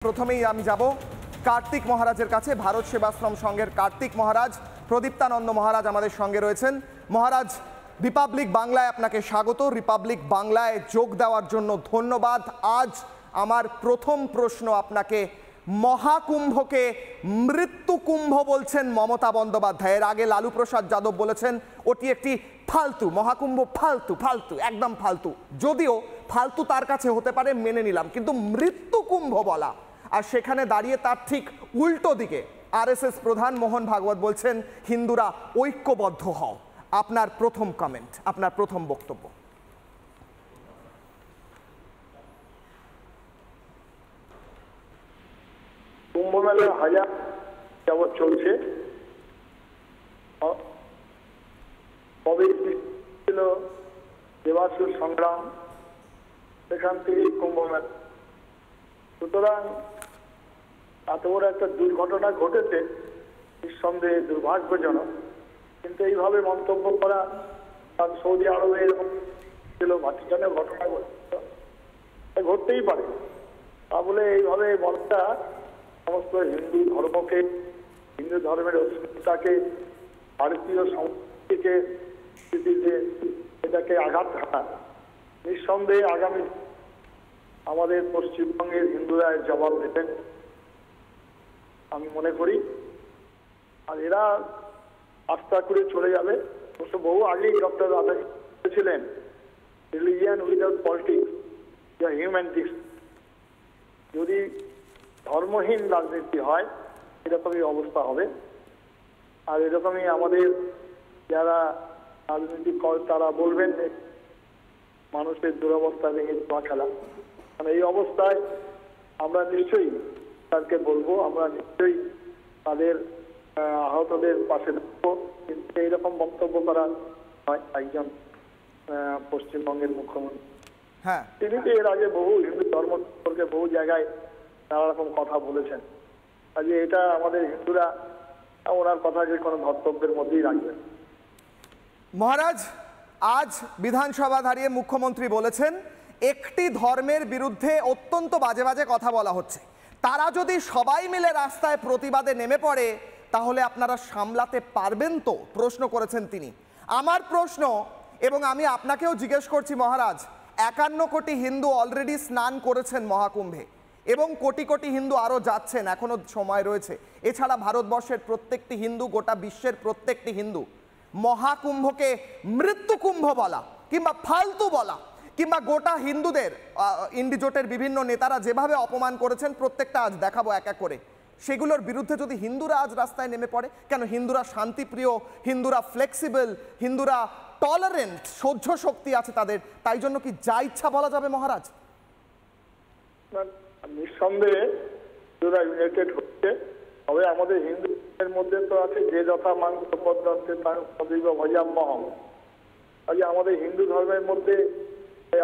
প্রথমেই আমি যাব কার্তিক মহারাজের কাছে। ভারত সেবাশ্রম সংঘের কার্তিক মহারাজ, প্রদীপ্তানন্দ মহারাজ আমাদের সঙ্গে রয়েছেন। মহারাজ, রিপাবলিক বাংলায় আপনাকে স্বাগত। রিপাবলিক বাংলায় যোগ দেওয়ার জন্য ধন্যবাদ। আজ আমার প্রথম প্রশ্ন আপনাকে, মহাকুম্ভকে মৃত্যু কুম্ভ বলছেন মমতা বন্দ্যোপাধ্যায়। এর আগে লালু প্রসাদ যাদব বলেছেন ওটি একটি ফালতু, মহাকুম্ভ ফালতু, ফালতু, একদম ফালতু। যদিও ফালতু তার কাছে হতে পারে, মেনে নিলাম, কিন্তু মৃত্যু কুম্ভ বলা, আর সেখানে দাঁড়িয়ে তার ঠিক উল্টো দিকে আরএসএস প্রধান মোহন ভাগবত বলছেন হিন্দুরা ঐক্যবদ্ধ হও। আপনার প্রথম কমেন্ট, আপনার প্রথম বক্তব্য। কুম্ভ মেলা হাজার যাবৎ চলছে, কবে ছিল দেবাসুর সংগ্রাম, সেখান থেকে কুম্ভ মেলা। সুতরাং এত বড় একটা দুর্ঘটনা ঘটেছে, নিঃসন্দেহে দুর্ভাগ্যজনক, কিন্তু এইভাবে মন্তব্য করা, কারণ সৌদি আরবে এরকম ছিল, ভাটিকানে ঘটনা ঘটতেই পারে, তা বলে এইভাবে বলাটা সমস্ত হিন্দু ধর্মকে, হিন্দু ধর্মের অস্তিত্বকে, ভারতীয় সংস্কৃতিকে, এটাকে আঘাত হানা। নিঃসন্দেহে আগামী আমাদের পশ্চিমবঙ্গের হিন্দুরা জবাব দেবেন আমি মনে করি। আর এরা আস্থা করে চলে যাবে। অবশ্য বহু আগেই ডক্টর আজাদ বলেছিলেন, religion without politics is human ডিক্স। যদি ধর্মহীন রাজনীতি হয় এরকমই অবস্থা হবে। আর এরকমই আমাদের যারা রাজনীতি করে তারা বলবেন মানুষের দুরবস্থা ভেঙে জুয়া খেলা। মানে এই অবস্থায় আমরা নিশ্চয়ই তাদেরকে বলবো, আমরা নিশ্চয়ই তাদের আহতদের পাশে থাকবো, কিন্তু এইরকম বক্তব্য করা হয় একজন পশ্চিমবঙ্গের মুখ্যমন্ত্রী। হ্যাঁ, তিনি তো এর আগে বহু হিন্দু ধর্ম সম্পর্কে বহু জায়গায় নানা রকম কথা বলেছেন। আজকে এটা আমাদের হিন্দুরা ওনার কথাকে কোনো ধর্তব্যের মধ্যেই রাখবেন। মহারাজ, আজ বিধানসভা দাঁড়িয়ে মুখ্যমন্ত্রী বলেছেন একটি ধর্মের বিরুদ্ধে অত্যন্ত বাজে বাজে কথা বলা হচ্ছে, তারা যদি সবাই মিলে রাস্তায় প্রতিবাদে নেমে পড়ে তাহলে আপনারা সামলাতে পারবেন তো, প্রশ্ন করেছেন তিনি। আমার প্রশ্ন, এবং আমি আপনাকেও জিজ্ঞেস করছি মহারাজ, 51 কোটি হিন্দু অলরেডি স্নান করেছেন মহাকুম্ভে, এবং কোটি কোটি হিন্দু আরও যাচ্ছেন, এখনো সময় রয়েছে। এছাড়া ভারতবর্ষের প্রত্যেকটি হিন্দু, গোটা বিশ্বের প্রত্যেকটি হিন্দু। মহাকুম্ভকে মৃত্যুকুম্ভ বলা কিংবা ফালতু বলা, কিংবা গোটা হিন্দুদের ইন্ডিজোটের বিভিন্ন নেতারা যেভাবে অপমান করেছেন, প্রত্যেকটা আজ দেখাবো এক এক করে, সেগুলোর বিরুদ্ধে যদি হিন্দুরা আজ রাস্তায় নেমে পড়ে, কেন হিন্দুরা শান্তিপ্রিয়, হিন্দুরা ফ্লেক্সিবল, হিন্দুরা টলারেন্ট, সহ্য শক্তি আছে তাদের, তাই জন্য কি যা ইচ্ছা বলা যাবে মহারাজ? নিঃসন্দেহে হিন্দুরা ইউনাইটেড হচ্ছে, তবে আমাদের হিন্দুদের মধ্যে তো আছে যে যথা মাংস পদ্ধতি তার সদৈব ভজাম্যহম। আজকে আমাদের হিন্দু ধর্মের মধ্যে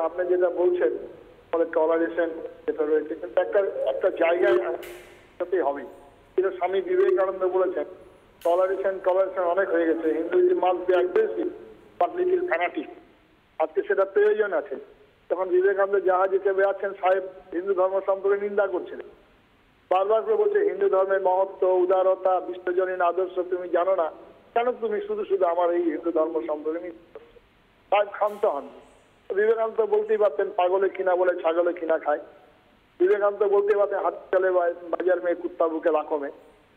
আপনি যেটা বলছেন টলারেশন যেটা রয়েছে, কিন্তু একটা জায়গায় হবে। কিন্তু স্বামী বিবেকানন্দ বলেছেন টলারেশন অনেক হয়ে গেছে, Hinduism must be aggressive but little fanatic. আজকে সেটা প্রয়োজন আছে। তখন বিবেকানন্দ জাহাজে চেপে আছেন, সাহেব হিন্দু ধর্ম সম্পর্কে নিন্দা করছিলেন, বারবার করে বলছে হিন্দু ধর্মের মহত্ব, উদারতা, বিশ্বজনীন আদর্শ তুমি জানো না, কেন তুমি শুধু শুধু আমার এই হিন্দু ধর্ম সম্পর্কে সাহেব ক্ষান্ত হন। বিবেকানন্দ বলতেই পারতেন পাগলে কিনা বলে ছাগলে কিনা খায়। বিবেকানন্দ বলতে পারতেন হাত চলে বাজার মেয়ে কুত্তা বুকে লাকমে।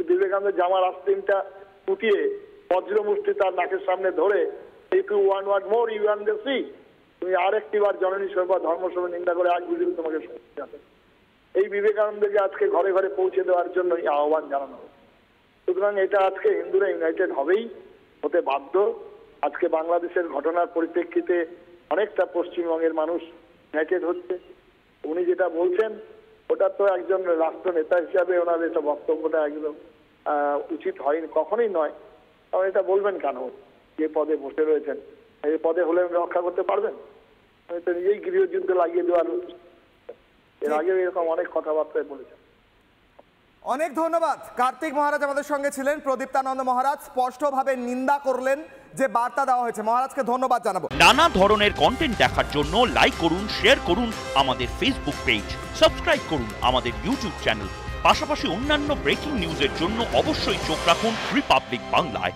বিবেকানন্দ জামার আস্তিনটা ফুটিয়ে বজ্রমুষ্টি তার নাকের সামনে ধরে তুমি আরেকটি বার জননী সভা ধর্মসভা নিন্দা করে আজ বুঝি তোমাকে শুনতে হবে। এই বিবেকানন্দকে আজকে ঘরে ঘরে পৌঁছে দেওয়ার জন্য আহ্বান জানানো হবে। সুতরাং এটা আজকে হিন্দুরা ইউনাইটেড হবেই, হতে বাধ্য। আজকে বাংলাদেশের ঘটনার পরিপ্রেক্ষিতে অনেকটা পশ্চিমবঙ্গের মানুষ ইউনাইটেড হচ্ছে। উনি যেটা বলছেন ওটা তো একজন রাষ্ট্র নেতা হিসাবে ওনার এটা বক্তব্যটা একদম উচিত হয়নি, কখনোই নয়। কারণ এটা বলবেন কেন? যে পদে বসে রয়েছেন, এই পদে হলে রক্ষা করতে পারবেন? উনি তো নিজেই গৃহযুদ্ধ লাগিয়ে দেওয়ার, এর আগে এরকম অনেক কথাবার্তায় বলেছেন। অনেক ধন্যবাদ। কার্তিক মহারাজ আমাদের সঙ্গে ছিলেন। প্রদীপ্তানন্দ মহারাজ স্পষ্টভাবে নিন্দা করলেন যে বার্তা দেওয়া হয়েছে। মহারাজকে ধন্যবাদ জানাবো। নানা ধরনের কন্টেন্ট দেখার জন্য লাইক করুন, শেয়ার করুন আমাদের ফেসবুক পেজ, সাবস্ক্রাইব করুন আমাদের ইউটিউব চ্যানেল। পাশাপাশি অন্যান্য ব্রেকিং নিউজের জন্য অবশ্যই চোখ রাখুন রিপাবলিক বাংলায়।